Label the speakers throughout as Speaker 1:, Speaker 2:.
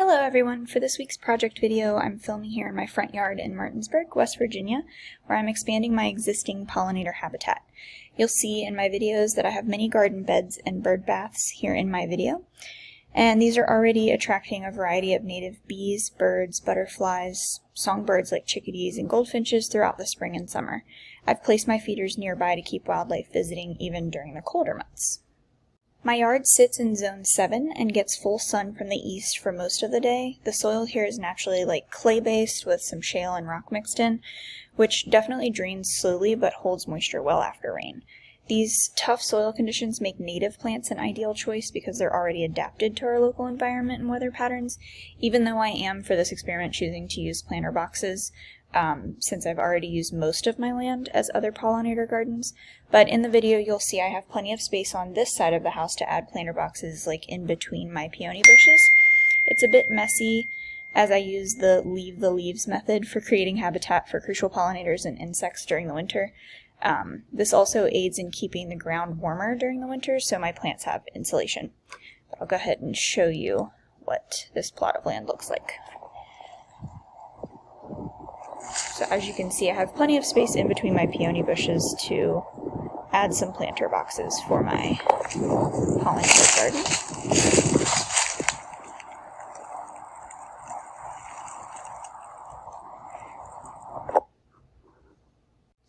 Speaker 1: Hello everyone! For this week's project video, I'm filming here in my front yard in Martinsburg, West Virginia, where I'm expanding my existing pollinator habitat. You'll see in my videos that I have many garden beds and bird baths here in my video, and these are already attracting a variety of native bees, birds, butterflies, songbirds like chickadees, and goldfinches throughout the spring and summer. I've placed my feeders nearby to keep wildlife visiting even during the colder months. My yard sits in Zone 7 and gets full sun from the east for most of the day. The soil here is naturally clay-based with some shale and rock mixed in, which definitely drains slowly but holds moisture well after rain. These tough soil conditions make native plants an ideal choice because they're already adapted to our local environment and weather patterns, even though I am, for this experiment, choosing to use planter boxes, since I've already used most of my land as other pollinator gardens. But in the video you'll see I have plenty of space on this side of the house to add planter boxes in between my peony bushes. It's a bit messy as I use the leave the leaves method for creating habitat for crucial pollinators and insects during the winter. This also aids in keeping the ground warmer during the winter so my plants have insulation. But I'll go ahead and show you what this plot of land looks like. So as you can see, I have plenty of space in between my peony bushes to add some planter boxes for my pollinator garden.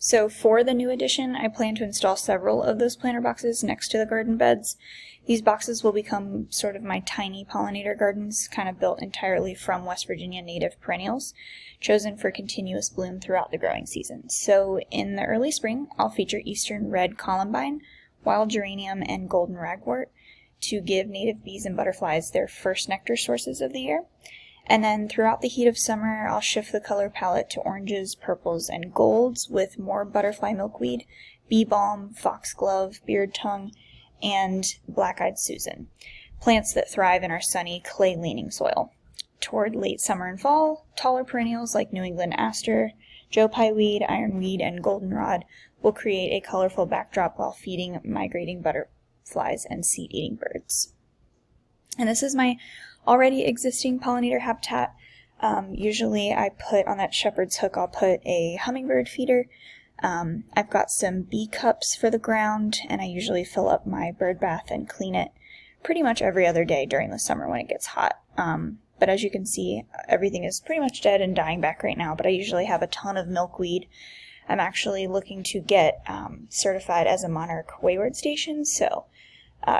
Speaker 1: So for the new addition, I plan to install several of those planter boxes next to the garden beds. These boxes will become sort of my tiny pollinator gardens, kind of built entirely from West Virginia native perennials, chosen for continuous bloom throughout the growing season. So in the early spring, I'll feature eastern red columbine, wild geranium, and golden ragwort to give native bees and butterflies their first nectar sources of the year. And then throughout the heat of summer, I'll shift the color palette to oranges, purples, and golds with more butterfly milkweed, bee balm, foxglove, beard tongue, and black-eyed Susan, plants that thrive in our sunny, clay-leaning soil. Toward late summer and fall, taller perennials like New England aster, Joe Pye weed, ironweed, and goldenrod will create a colorful backdrop while feeding migrating butterflies and seed-eating birds. And this is my already existing pollinator habitat. Usually I put on that shepherd's hook, I'll put a hummingbird feeder. I've got some bee cups for the ground, and I usually fill up my bird bath and clean it pretty much every other day during the summer when it gets hot. But as you can see, everything is pretty much dead and dying back right now, but I usually have a ton of milkweed. I'm actually looking to get certified as a Monarch Wayward Station, so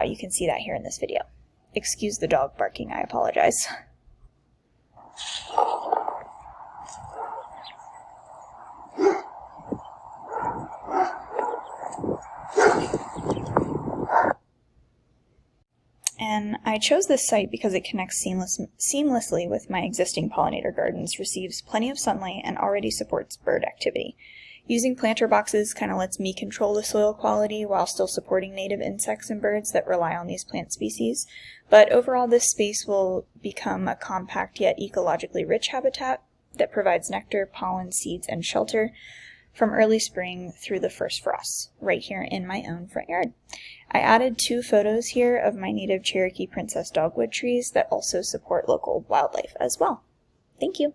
Speaker 1: you can see that here in this video. Excuse the dog barking, I apologize. And I chose this site because it connects seamlessly with my existing pollinator gardens, receives plenty of sunlight, and already supports bird activity. Using planter boxes kind of lets me control the soil quality while still supporting native insects and birds that rely on these plant species. But overall, this space will become a compact yet ecologically rich habitat that provides nectar, pollen, seeds, and shelter from early spring through the first frosts, right here in my own front yard. I added 2 photos here of my native Cherokee Princess dogwood trees that also support local wildlife as well. Thank you!